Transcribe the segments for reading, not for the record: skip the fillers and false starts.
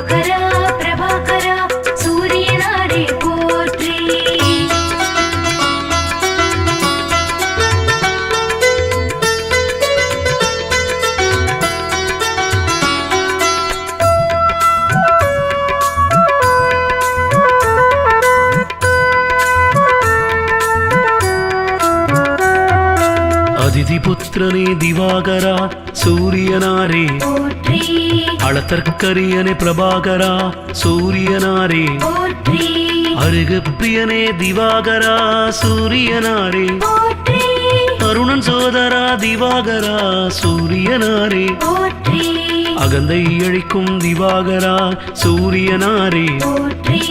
கிருபாகரா பிரபாகரா சூரியனாரே போற்றி. அதிதிபுத்திரனே திவாகரா சூரியனாரே போற்றி அளத்தற்கரியனே பிரபாகரா சூரியனாரே போற்றி அருகு பிரியனே திவாகரா சூரியனாரே போற்றி அருணன் சோதரா திவாகரா சூரியனாரே போற்றி அகந்தை அழிக்கும் திவாகரா சூரியனாரே போற்றி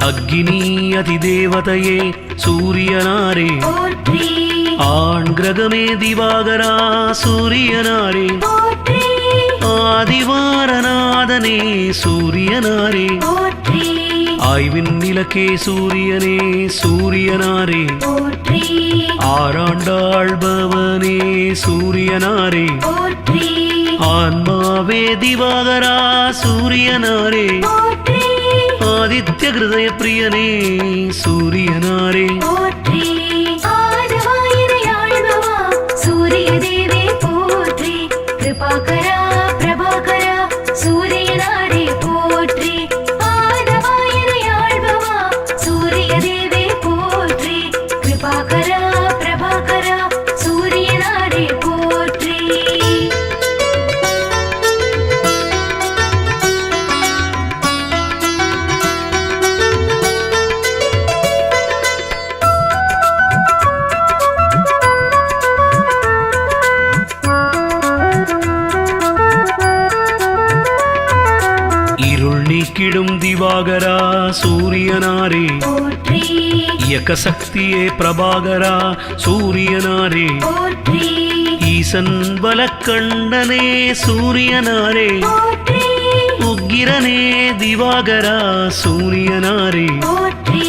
அக்னி அதிதேவதையே சூரியனாரே போற்றி ஆண் கிரகமே திவாகரா சூரியனாரே போற்றி ஆதிவாரநாதனே சூரியனாரே போற்றி ஆய்வின் நிலக்கே சூரியனே சூரியனாரே போற்றி ஆராண்டாள்பவனே சூரியனாரே போற்றி ஆன்மாவே திவாகரா சூரியனாரே போற்றி ஆதித்ய ஹிருதய பிரியனே சூரியனாரே போற்றி ஆதவாயினை ஆள்பவா சூரிய தேவே போற்றி கிருபாகரா பிரபாகரா சூரியனாரே போற்றி ஆதவாயினை ஆள்பவா சூரிய தேவே போற்றி கிருபாகரா பிரபாகரா சூரியனாரே போற்றி. இருள் நீக்கிடும் திவாகரா சூரியனாரே போற்றி இயக்க சக்தியே பிரபாகரா சூரியனாரே போற்றி ஈசன் பலக்கண்டனே சூரியனாரே போற்றி உக்கிரனே திவாகரா சூரியனாரே போற்றி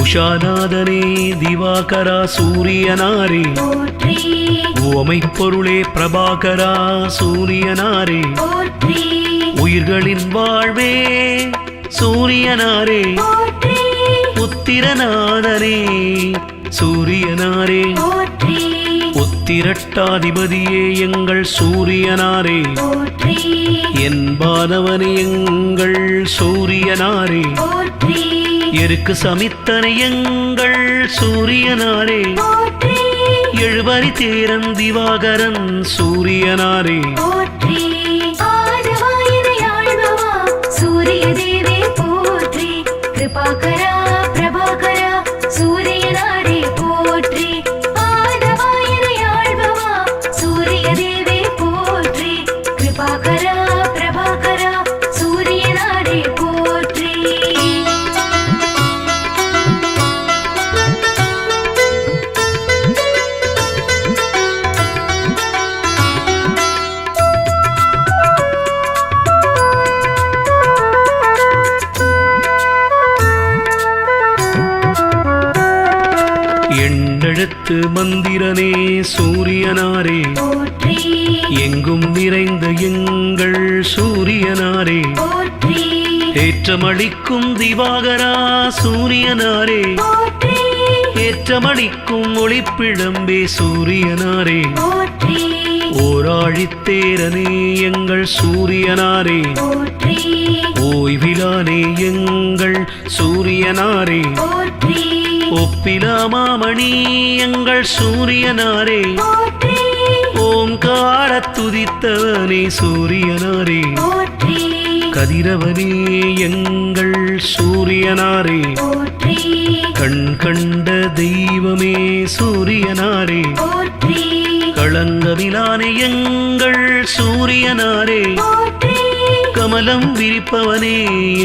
உஷாநாதனே திவாகரா சூரியனாரே போற்றி ஓமை பொருளே பிரபாகரா சூரியனாரே போற்றி உயிர்களின் வாழ்வே சூரியனாரே போற்றி உத்திரநாதனே சூரியனாரே போற்றி உத்திரட்டாதிபதியே எங்கள் சூரியனாரே போற்றி என்பானவனே எங்கள் சூரியனாரே போற்றி எருக்கு சமித்தனை எங்கள் சூரியனாரே போற்றி எழுபறி தேரன் திவாகரன் சூரியனாரே போற்றி ஆதவாயினை ஆள்பவா சூரிய தேவே போற்றி கிருபாகரா பிரபாகரா சூரியனாரே போற்றி ஆதவாயினை ஆள்பவா சூரிய தேவே போற்றி கிருபாகரா பிரபாகரா சூரியனாரே போற்றி. எண்ணெழுத்து மந்திரனே சூரியனாரே போற்றி எங்கும் நிறைந்த எங்கள் சூரியனாரே போற்றி ஏற்றமளிக்கும் திவாகரா சூரியனாரே போற்றி ஏற்றமளிக்கும் ஒளிப்பிழம்பே சூரியனாரே போற்றி ஓராழித்தேரனே எங்கள் சூரியனாரே போற்றி ஓய்விலானே எங்கள் சூரியனாரே போற்றி ஒப்பிலாமாமணி எங்கள் சூரியனாரே போற்றி ஓங்காரத் துதித்தவனே சூரியனாரே போற்றி கதிரவனே எங்கள் சூரியனாரே போற்றி கண் கண்ட தெய்வமே சூரியனாரே போற்றி களங்கமிலானே எங்கள் சூரியனாரே போற்றி கமலம் விரிப்பவனே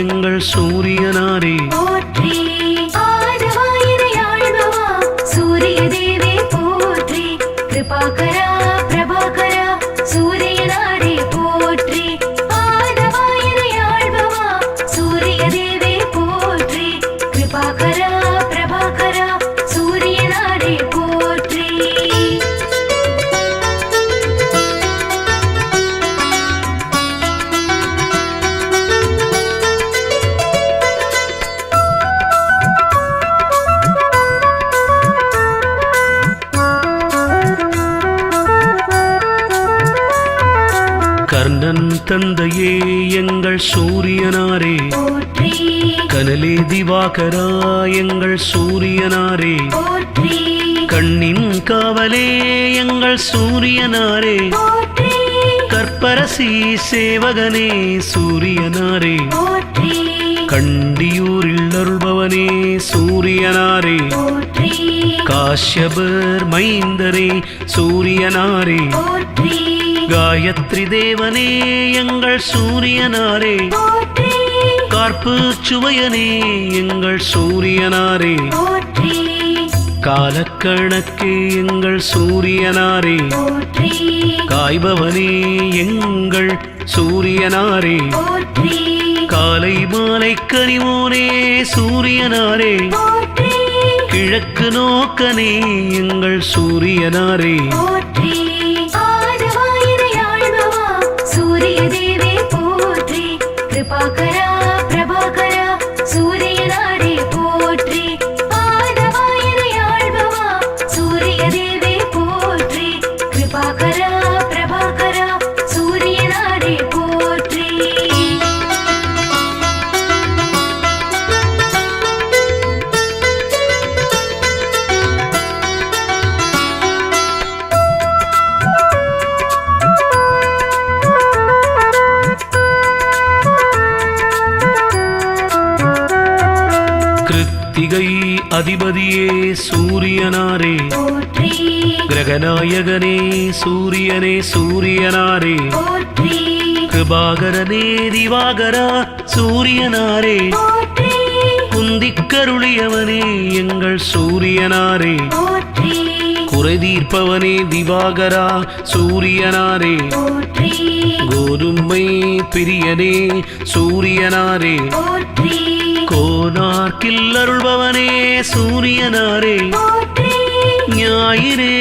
எங்கள் சூரியனாரே போற்றி ஆதவாயினை ஆள்பவா சூரிய தேவே போற்றி கிருபாகரா பிரபாகரா சூரியனாரே போற்றி ஆதவாயினை ஆள்பவா சூரிய தேவே போற்றி கிருபாகரா பிரபாகரா சூரியனாரே போற்றி. தந்தையே எங்கள் சூரியனாரே, போற்றி கனலே திவாகரா எங்கள் சூரியனாரே, போற்றி கண்ணின் காவலே எங்கள் சூரியனாரே, போற்றி கற்பரசி சேவகனே சூரியனாரே, போற்றி கண்டியூரில் அருள்பவனே சூரியனாரே, போற்றி காஷ்யபர் மைந்தரே சூரியனாரே, போற்றி காயத்ரி தேவனே எங்கள் சூரியனாரே, போற்றி கார்ப்பு சுவையனே எங்கள் சூரியனாரே, போற்றி காலக்கணக்கே எங்கள் சூரியனாரே, போற்றி காய்பவனே எங்கள் சூரியனாரே, போற்றி காலை மாலை கனிவோனே சூரியனாரே, போற்றி கிழக்கு நோக்கனே எங்கள் சூரியனாரே, போற்றி ஆரவாயிரை ஆழ்பவா சூரிய தேவே போற்றி கிருபாகரா பிரபாகரா சூரியனாரே போற்றி ஆரவாயிரை ஆழ்பவா சூரிய தேவே போற்றி கிருபாகரா பிரபாகரா சூரியனாரே போற்றி கிருத்திகை அதிபதியே சூரியனாரே, போற்றி கிரகநாயகனே சூரியனே சூரியனாரே, போற்றி கிருபாகரனே திவாகரா சூரியனாரே, போற்றி குந்திக்கருளியவனே எங்கள் சூரியனாரே, போற்றி குறை தீர்ப்பவனே திவாகரா சூரியனாரே, போற்றி கோதுமை பிரியனே சூரியனாரே, போற்றி கோனார்க்கில் அருள்பவனே சூரியனாரே, போற்றி ஞாயிறே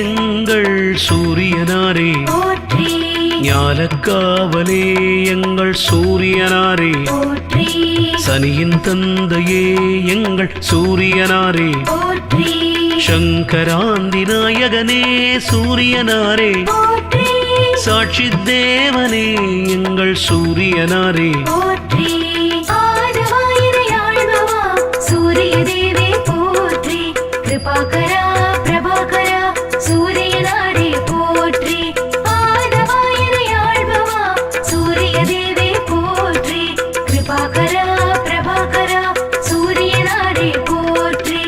எங்கள் சூரியனாரே, போற்றி ஞாலக்காவலே எங்கள் சூரியனாரே, போற்றி சனியின் தந்தையே எங்கள் சூரியனாரே, போற்றி சங்கராந்தி நாயகனே சூரியனாரே, போற்றி சாட்சி தேவனே எங்கள் சூரியனாரே, போற்றி ஆரவாயிரை ஆழ்பவா சூரிய தேவே போற்றி கிருபாகரா பிரபாகரா சூரியனாரே போற்றி ஆரவாயிரை ஆழ்பவா சூரிய தேவே போற்றி கிருபாகரா பிரபாகரா சூரியனாரே போற்றி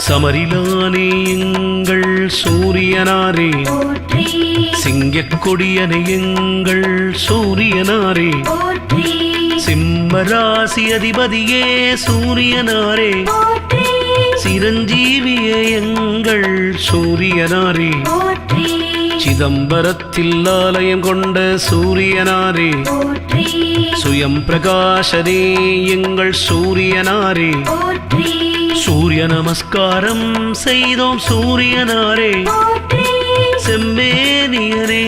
சமரிலானே எங்கள் சூரியனாரே, போற்றி சிங்கக்கொடியனை எங்கள் சூரியனாரே, போற்றி சிம்மராசி அதிபதியே சூரியனாரே, போற்றி சிரஞ்சீவியே எங்கள் சூரியனாரே, போற்றி சிதம்பரத்தில் ஆலயம் கொண்ட சூரியனாரே, போற்றி சுயம் பிரகாசனே எங்கள் சூரியனாரே, போற்றி சூரிய நமஸ்காரம் செய்தோம் சூரியனாரே, போற்றி செம்மேனியரே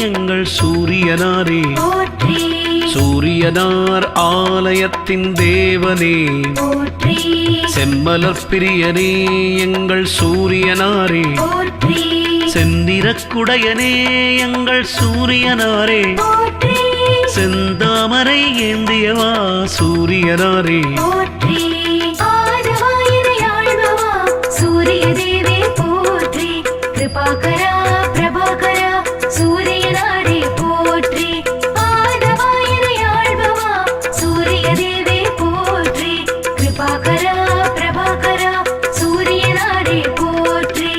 எங்கள் சூரியனாரே, போற்றி சூரியனார் ஆலயத்தின் தேவனே, போற்றி செம்மலர் பிரியனே எங்கள் சூரியனாரே, போற்றி செந்திரக்குடையனே எங்கள் சூரியனாரே, போற்றி செந்தாமரை ஏந்தியவா சூரியனாரே, போற்றி ஆரவாயிரை ஆழ்பவா சூரிய தேவே போற்றி கிருபாகரா பிரபாகரா சூரியனாரே போற்றி ஆரவாயிரை ஆழ்பவா சூரிய தேவே போற்றி கிருபாகரா பிரபாகரா சூரியனாரே போற்றி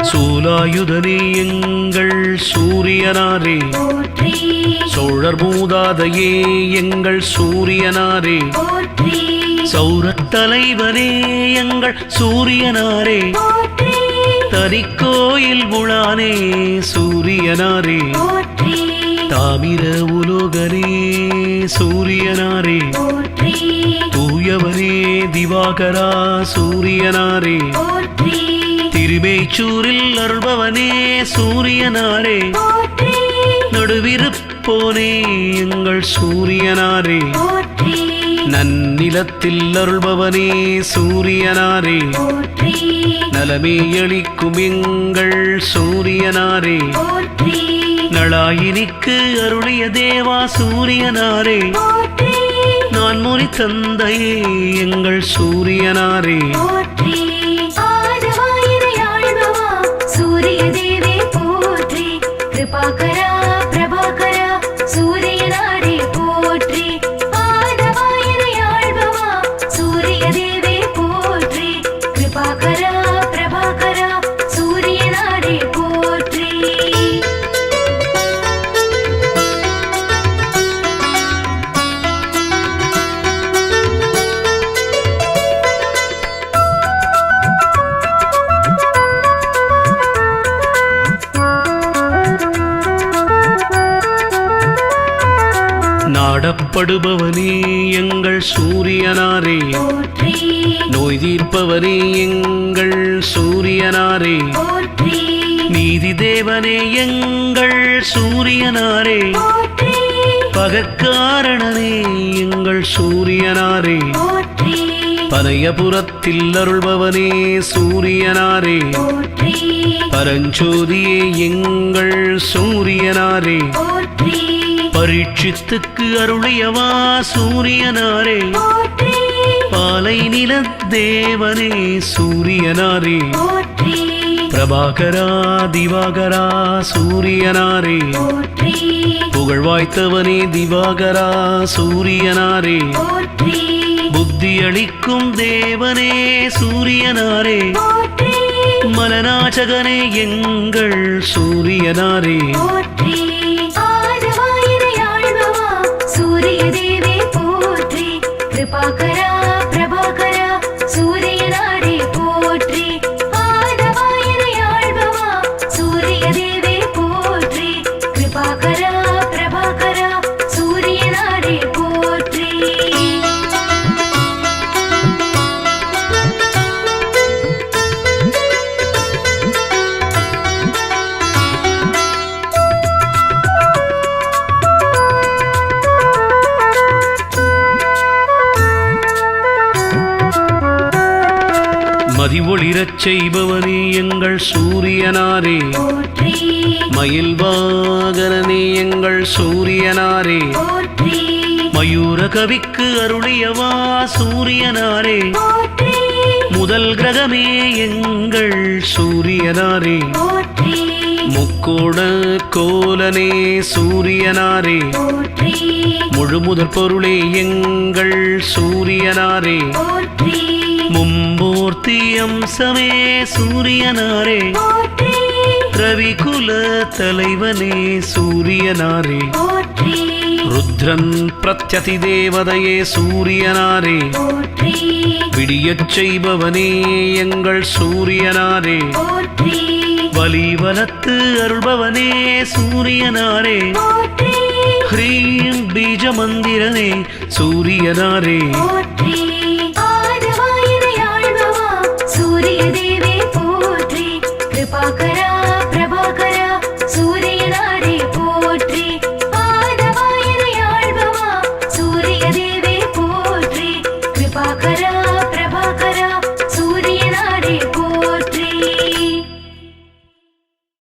சூலாயுதனே எங்கள் சூரியனாரே, போற்றி சோழர் மூதாதையே எங்கள் சூரியனாரே, போற்றி சௌரத் தலைவனே எங்கள் சூரியனாரே போற்றி தனிக்கோயில் உளானே சூரியனாரே போற்றி தாமிர உலோகனே சூரியனாரே போற்றி தூயவனே திவாகரா சூரியனாரே போற்றி திருமேச்சூரில் அருள்பவனே சூரியனாரே போற்றி நடுவிருப்போனே எங்கள் சூரியனாரே போற்றி நன்னிலத்தில் அருள்பவனே சூரியனாரே போற்றி நலமே அளிக்கும் எங்கள் சூரியனாரே போற்றி நளாயினிக்கு அருளிய தேவா சூரியனாரே போற்றி நான் முனி தந்தையே எங்கள் சூரியனாரே போற்றி ஆதவாயிரை ஆழ்பவா சூரிய தேவே போற்றி கிருபாகரா பிரபாகரா சூரியனாரே போற்றி ஆதவாயிரை ஆழ்பவா சூரிய தேவே போற்றி கிருபாகரா பிரபாகரா சூரியனாரே போற்றி நாடப்படுபவனே எங்கள் சூரியனாரே போற்றி நோய் தீர்ப்பவனே எங்கள் சூரியனாரே போற்றி நீதி தேவனே எங்கள் சூரியனாரே போற்றி பகற்காரணனே எங்கள் சூரியனாரே போற்றி பனையபுரத்தில் அருள்பவனே சூரியனாரே போற்றி பரஞ்சோதியே எங்கள் சூரியனாரே போற்றி பரீட்சித்துக்கு அருளியவா சூரியனாரே போற்றி பாலை நில தேவனே சூரியனாரே போற்றி பிரபாகரா திவாகரா சூரியனாரே போற்றி புகழ்வாய்த்தவனே திவாகரா சூரியனாரே போற்றி புத்தி அளிக்கும் தேவனே சூரியனாரே போற்றி மலநாச்சகனே எங்கள் சூரியனாரே போற்றி ஆதவாயிரை ஆழ்பவா சூரிய தேவே போற்றி கிருபாகரா பிரபாகரா சூரியனாரே போற்றி ஆதவாயிரை ஆழ்பவா சூரிய தேவே போற்றி கிருபாகரா பிரபாகரா சூரியனாரே போற்றி மதி ஒளிரச் செய்பவனே எங்கள் சூரியனாரே போற்றி மயில் வாகனனே எங்கள் சூரியனாரே போற்றி மயூர கவிக்கு அருளியவா சூரியனாரே போற்றி முதல் கிரகமே எங்கள் சூரியனாரே போற்றி முக்கோண கோலனே சூரியனாரே போற்றி முழுமுதற் பொருளே எங்கள் சூரியனாரே போற்றி மும்மூர்த்தி அம்சமே சூரியனாரே போற்றி ரவிகுல தலைவனே சூரியனாரே போற்றி ருத்ரன் பிரத்யதி தேவதையே சூரியனாரே போற்றி விடியச் செய்பவனே எங்கள் சூரியனாரே போற்றி வலிவலத்து அருள்பவனே சூரியனாரே போற்றி ஹ்ரீம் பீஜ மந்திரனே சூரியனாரே போற்றி